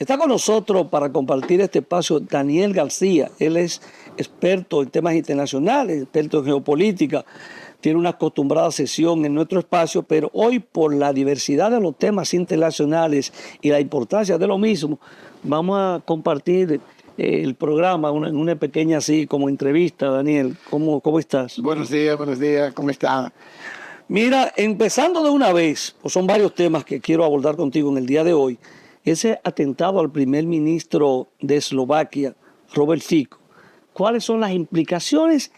Está con nosotros para compartir este espacio Daniel García. Él es experto en temas internacionales, experto en geopolítica. Tiene una acostumbrada sesión en nuestro espacio, pero hoy por la diversidad de los temas internacionales y la importancia de lo mismo, vamos a compartir el programa en una pequeña así como entrevista. Daniel, ¿cómo estás? Buenos días, ¿cómo está? Mira, empezando de una vez, pues son varios temas que quiero abordar contigo en el día de hoy. Ese atentado al primer ministro de Eslovaquia, Robert Fico. ¿Cuáles son las implicaciones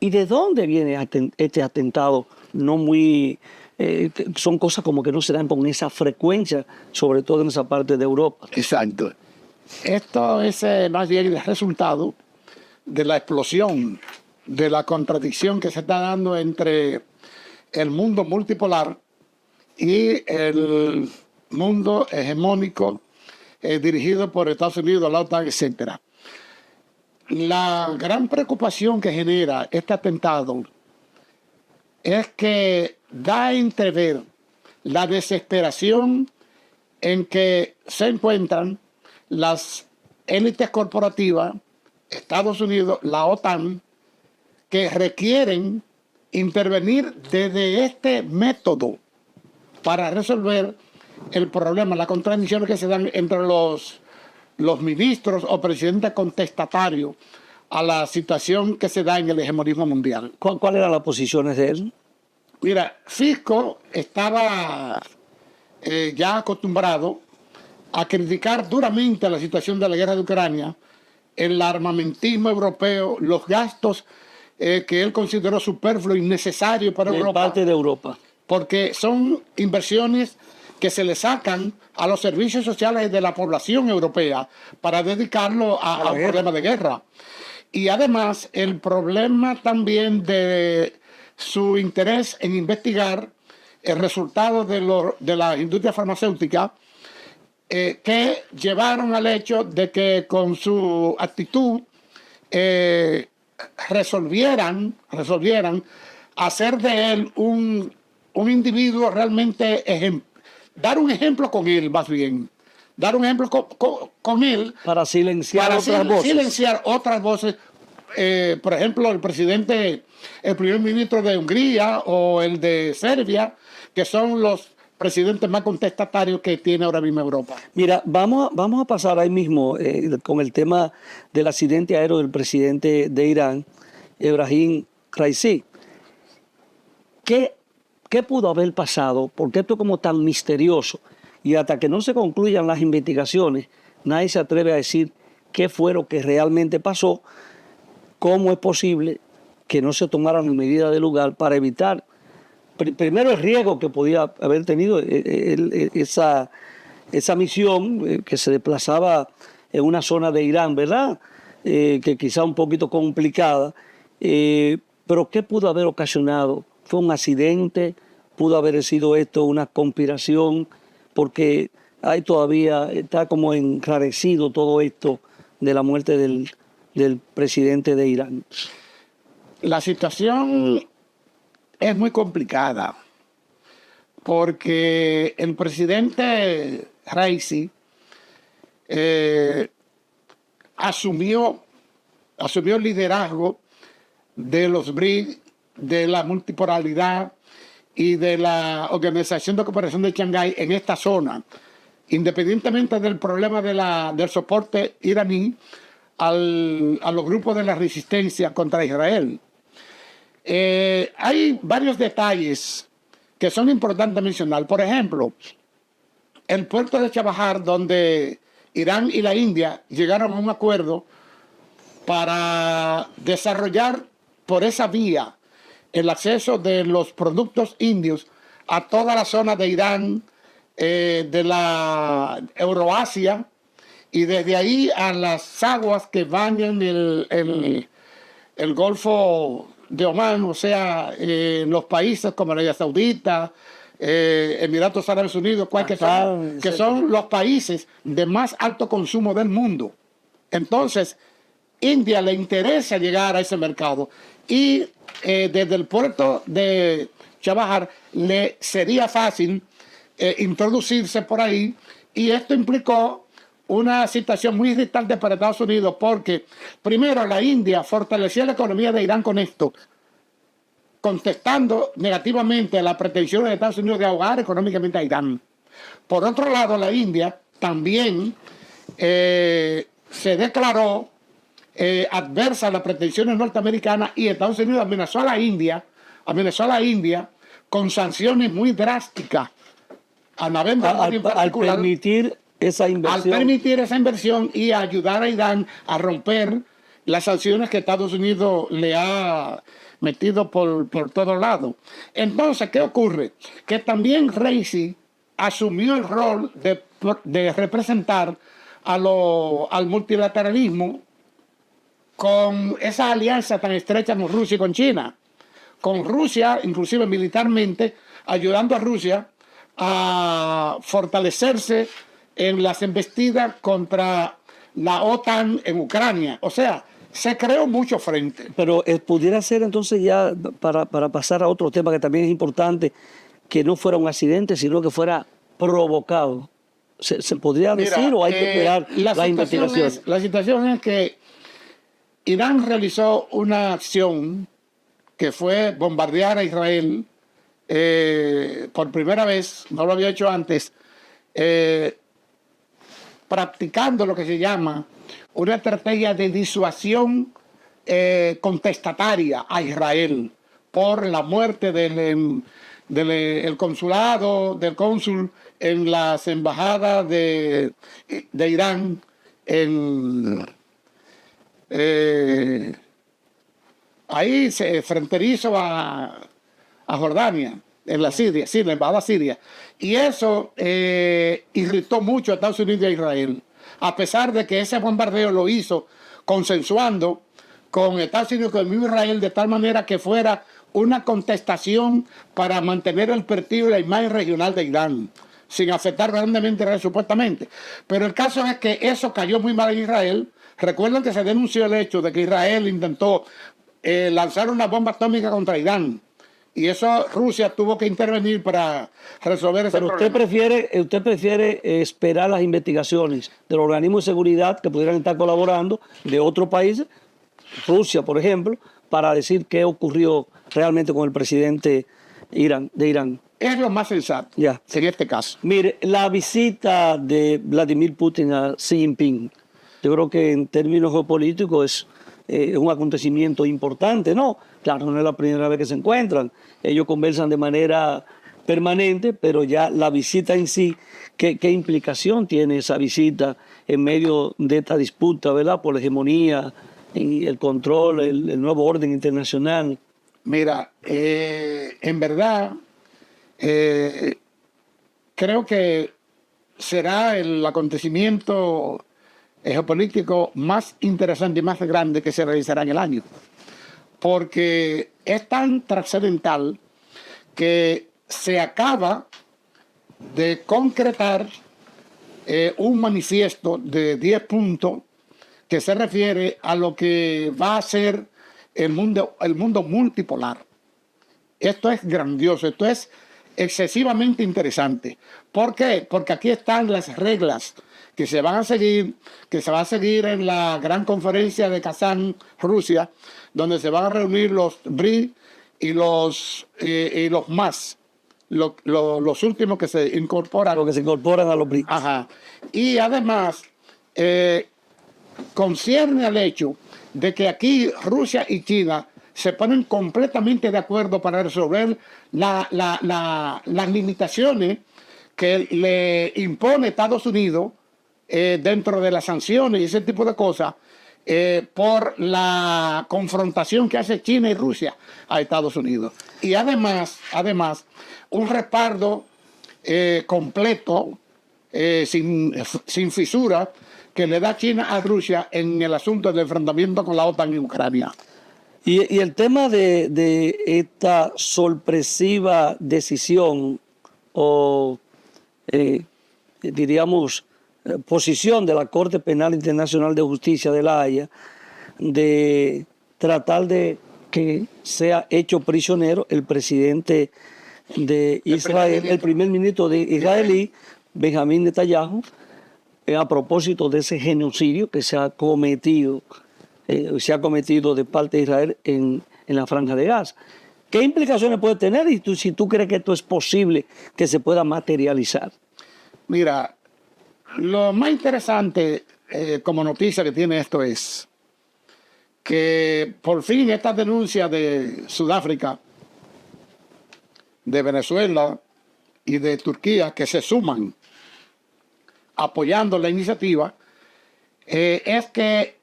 y de dónde viene este atentado? No muy, son cosas como que no se dan con esa frecuencia, sobre todo en esa parte de Europa. Exacto. Esto es más bien el resultado de la explosión, de la contradicción que se está dando entre el mundo multipolar y el mundo hegemónico dirigido por Estados Unidos, la OTAN, etc. La gran preocupación que genera este atentado es que da a entrever la desesperación en que se encuentran las élites corporativas, Estados Unidos, la OTAN, que requieren intervenir desde este método para resolver el problema, las contradicciones que se dan entre los ministros o presidentes contestatarios a la situación que se da en el hegemonismo mundial. ¿Cuáles eran las posiciones de él? Mira, Fico estaba ya acostumbrado a criticar duramente la situación de la guerra de Ucrania, el armamentismo europeo, los gastos que él consideró superfluos y innecesarios para Europa. Parte de Europa. Porque son inversiones que se le sacan a los servicios sociales de la población europea para dedicarlo a un problema de guerra. Y además el problema también de su interés en investigar el resultado de la industria farmacéutica que llevaron al hecho de que con su actitud resolvieran hacer de él un individuo realmente dar un ejemplo con él, más bien. Dar un ejemplo con él. Para silenciar otras voces. Por ejemplo, el primer ministro de Hungría o el de Serbia, que son los presidentes más contestatarios que tiene ahora mismo Europa. Mira, vamos a pasar ahí mismo con el tema del accidente aéreo del presidente de Irán, Ebrahim Raisi. ¿Qué pudo haber pasado? ¿Por qué esto es como tan misterioso? Y hasta que no se concluyan las investigaciones, nadie se atreve a decir qué fue lo que realmente pasó, cómo es posible que no se tomaran medidas de lugar para evitar, primero, el riesgo que podía haber tenido esa misión que se desplazaba en una zona de Irán, ¿verdad? Que quizá un poquito complicada, pero ¿qué pudo haber ocasionado? ¿Fue un accidente? ¿Pudo haber sido esto una conspiración? Porque hay todavía, está como enrarecido todo esto de la muerte del presidente de Irán. La situación es muy complicada porque el presidente Raisi asumió el liderazgo de los BRICS, de la multipolaridad y de la Organización de Cooperación de Shanghái en esta zona, independientemente del problema del soporte iraní a los grupos de la resistencia contra Israel. Hay varios detalles que son importantes mencionar. Por ejemplo, el puerto de Chabahar, donde Irán y la India llegaron a un acuerdo para desarrollar por esa vía el acceso de los productos indios a toda la zona de Irán, de la Euroasia, y desde ahí a las aguas que bañan el Golfo de Omán, o sea, los países como Arabia Saudita, Emiratos Árabes Unidos, que son los países de más alto consumo del mundo. Entonces, India le interesa llegar a ese mercado y desde el puerto de Chabahar le sería fácil introducirse por ahí, y esto implicó una situación muy irritante para Estados Unidos porque, primero, la India fortalecía la economía de Irán con esto, contestando negativamente a las pretensiones de Estados Unidos de ahogar económicamente a Irán. Por otro lado, la India también se declaró adversa a las pretensiones norteamericanas y Estados Unidos amenazó a la India con sanciones muy drásticas al permitir esa inversión. Al permitir esa inversión y ayudar a Irán a romper las sanciones que Estados Unidos le ha metido por todos lados. Entonces, ¿qué ocurre? Que también Raisi asumió el rol de representar al multilateralismo con esa alianza tan estrecha con Rusia y con China. Con Rusia, inclusive militarmente, ayudando a Rusia a fortalecerse en las embestidas contra la OTAN en Ucrania. O sea, se creó mucho frente. Pero pudiera ser entonces ya, para pasar a otro tema que también es importante, que no fuera un accidente, sino que fuera provocado. ¿Se podría decir o hay que esperar la investigación? La situación es que Irán realizó una acción que fue bombardear a Israel por primera vez, no lo había hecho antes, practicando lo que se llama una estrategia de disuasión contestataria a Israel por la muerte del consulado, del cónsul en las embajadas de Irán ahí fronterizo a Jordania, en la Siria, sí, la embajada siria. Y eso irritó mucho a Estados Unidos y a Israel, a pesar de que ese bombardeo lo hizo consensuando con Estados Unidos y con el mismo Israel, de tal manera que fuera una contestación para mantener el prestigio y la imagen regional de Irán, sin afectar grandemente a Israel supuestamente. Pero el caso es que eso cayó muy mal en Israel. Recuerden que se denunció el hecho de que Israel intentó lanzar una bomba atómica contra Irán. Y eso Rusia tuvo que intervenir para resolver ese problema. Pero usted prefiere esperar las investigaciones del organismo de seguridad que pudieran estar colaborando de otros países, Rusia, por ejemplo, para decir qué ocurrió realmente con el presidente de Irán. Es lo más sensato en este caso. Mire, la visita de Vladimir Putin a Xi Jinping, yo creo que en términos geopolíticos es un acontecimiento importante, ¿no? Claro, no es la primera vez que se encuentran. Ellos conversan de manera permanente, pero ya la visita en sí, ¿qué implicación tiene esa visita en medio de esta disputa, ¿verdad? Por la hegemonía y el control, el nuevo orden internacional. Mira, en verdad, creo que será el acontecimiento geopolítico más interesante y más grande que se realizará en el año, porque es tan trascendental que se acaba de concretar un manifiesto de 10 puntos que se refiere a lo que va a ser el mundo multipolar. Esto es grandioso, esto es excesivamente interesante. ¿Por qué? Porque aquí están las reglas que se van a seguir, que se va a seguir en la gran conferencia de Kazán, Rusia, donde se van a reunir los BRICS y los más, los últimos que se incorporan. Los que se incorporan a los BRICS. Ajá. Y además, concierne al hecho de que aquí Rusia y China se ponen completamente de acuerdo para resolver las limitaciones que le impone Estados Unidos dentro de las sanciones y ese tipo de cosas por la confrontación que hace China y Rusia a Estados Unidos. Y además un respaldo completo, sin fisura, que le da China a Rusia en el asunto del enfrentamiento con la OTAN en Ucrania. Y el tema de esta sorpresiva decisión o, diríamos, posición de la Corte Penal Internacional de Justicia de La Haya de tratar de que sea hecho prisionero el presidente de Israel, el primer ministro de israelí, Benjamín Netanyahu, a propósito de ese genocidio que se ha cometido de parte de Israel en la Franja de Gaza. ¿Qué implicaciones puede tener y si tú crees que esto es posible que se pueda materializar? Mira, lo más interesante como noticia que tiene esto es que por fin estas denuncias de Sudáfrica, de Venezuela y de Turquía que se suman apoyando la iniciativa, es que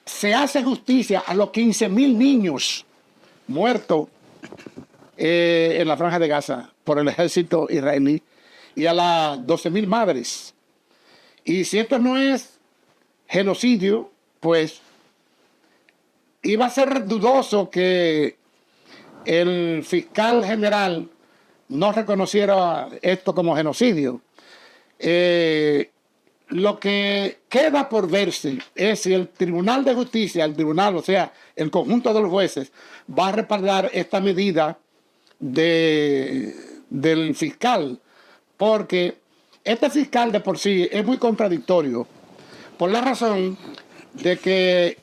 se hace justicia a los 15.000 niños muertos en la Franja de Gaza por el ejército israelí y a las 12.000 madres. Y si esto no es genocidio, pues iba a ser dudoso que el fiscal general no reconociera esto como genocidio. Lo que queda por verse es si el Tribunal de Justicia, el tribunal, o sea, el conjunto de los jueces, va a respaldar esta medida del fiscal, porque este fiscal de por sí es muy contradictorio, por la razón de que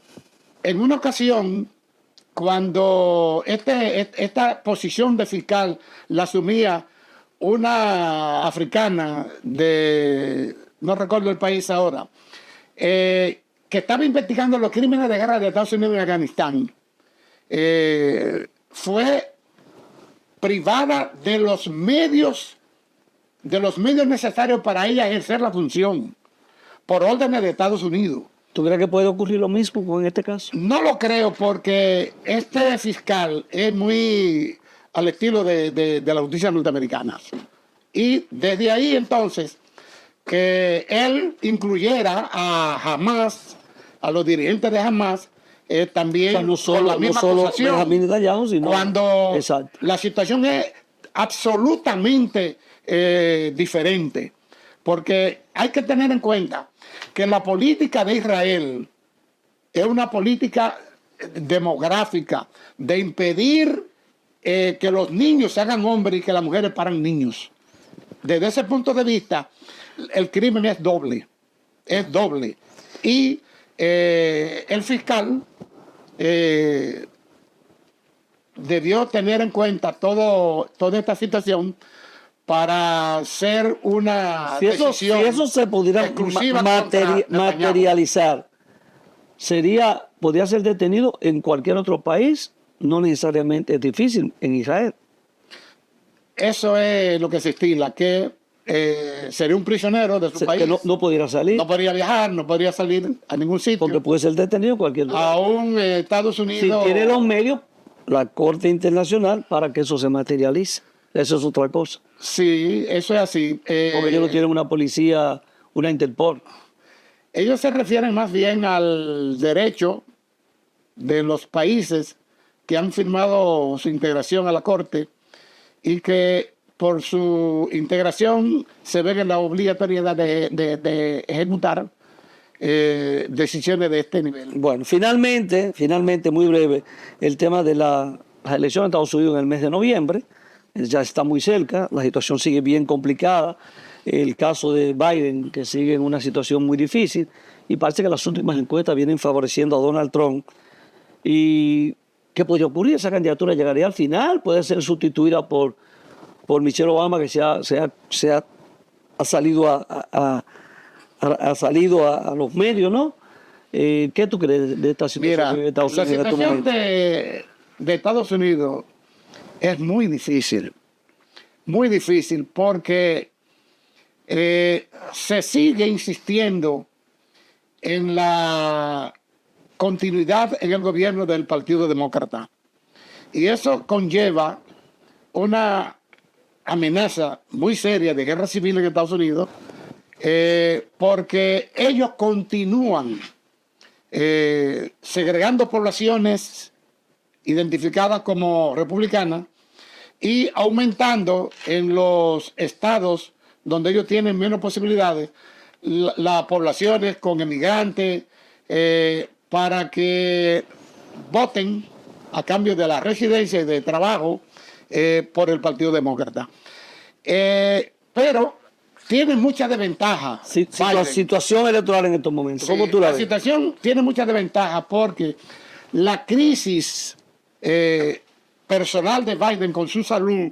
en una ocasión, cuando esta posición de fiscal la asumía una africana no recuerdo el país ahora, que estaba investigando los crímenes de guerra de Estados Unidos en Afganistán, fue privada de los medios necesarios para ella ejercer la función por órdenes de Estados Unidos. ¿Tú crees que puede ocurrir lo mismo con este caso? No lo creo, porque este fiscal es muy al estilo de la justicia norteamericana. Y desde ahí entonces, que él incluyera a Hamas, a los dirigentes de Hamas, también, o sea, no solo, la misma no solo acusación, Benjamín Netanyahu, sino cuando exacto. La situación es absolutamente diferente, porque hay que tener en cuenta que la política de Israel es una política demográfica de impedir que los niños se hagan hombres y que las mujeres paran niños. Desde ese punto de vista, el crimen es doble. Y el fiscal debió tener en cuenta toda esta situación para hacer una decisión si eso se pudiera materializar, podría ser detenido en cualquier otro país, no necesariamente es difícil en Israel. Eso es lo que se estila, que sería un prisionero de su país. Que no pudiera salir. No podría viajar, no podría salir a ningún sitio. Porque puede ser detenido en cualquier lugar. Aún Estados Unidos... Si tiene los medios, la Corte Internacional, para que eso se materialice. Eso es otra cosa. Sí, eso es así. Porque ellos no tienen una policía, una Interpol. Ellos se refieren más bien al derecho de los países que han firmado su integración a la Corte y que por su integración se ven en la obligatoriedad de ejecutar decisiones de este nivel. Bueno, finalmente, muy breve, el tema de las elecciones de Estados Unidos en el mes de noviembre. Ya está muy cerca, la situación sigue bien complicada. El caso de Biden, que sigue en una situación muy difícil, y parece que las últimas encuestas vienen favoreciendo a Donald Trump. ¿Y qué podría ocurrir? Esa candidatura llegaría al final, puede ser sustituida por Michelle Obama, que ha salido a los medios, ¿no? ¿Qué tú crees de esta situación? Mira, la situación de Estados Unidos es muy difícil porque se sigue insistiendo en la continuidad en el gobierno del Partido Demócrata. Y eso conlleva una amenaza muy seria de guerra civil en Estados Unidos, porque ellos continúan segregando poblaciones identificadas como republicanas y aumentando en los estados donde ellos tienen menos posibilidades las poblaciones con emigrantes para que voten a cambio de la residencia y de trabajo por el Partido Demócrata. Pero tiene mucha desventaja. Biden. Situación electoral en estos momentos. Sí, ¿Cómo tú la la ves? situación tiene mucha desventaja porque la crisis personal de Biden con su salud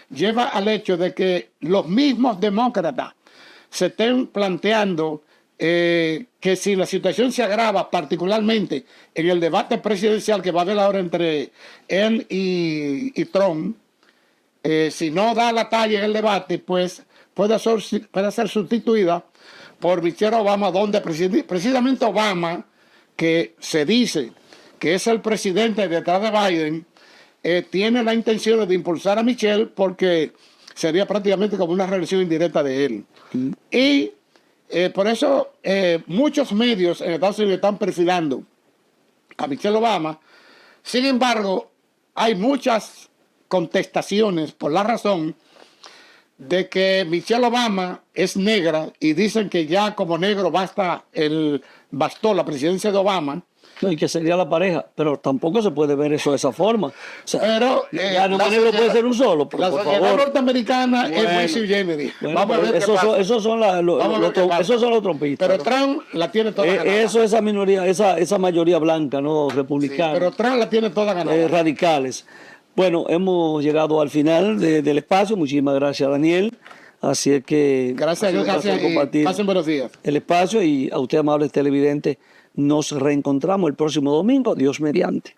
lleva al hecho de que los mismos demócratas se estén planteando que si la situación se agrava, particularmente en el debate presidencial que va a haber ahora entre él y Trump, si no da la talla en el debate, pues puede ser sustituida por Michelle Obama, donde precisamente Obama, que se dice que es el presidente detrás de Biden, tiene la intención de impulsar a Michelle porque sería prácticamente como una reelección indirecta de él. Y por eso muchos medios en Estados Unidos están perfilando a Michelle Obama. Sin embargo, hay muchas contestaciones por la razón de que Michelle Obama es negra y dicen que ya como negro bastó la presidencia de Obama. No, y que sería la pareja, pero tampoco se puede ver eso de esa forma. O sea, Pero ya no negro puede ser un solo, pero la por sociedad favor. norteamericana Bueno, es muy sui generis. Bueno, Vamos a ver esos qué pasa. esos son los trompistas. Pero Trump la tiene toda ganada. Eso, esa minoría, esa mayoría blanca, no Sí, republicana, pero Trump la tiene toda ganada. radicales. Bueno, hemos llegado al final del espacio. Muchísimas gracias, Daniel. Así es que Gracias a Dios, gracias y compartir pasen buenos días. el espacio, y a usted, amables televidentes, nos reencontramos el próximo domingo, Dios mediante.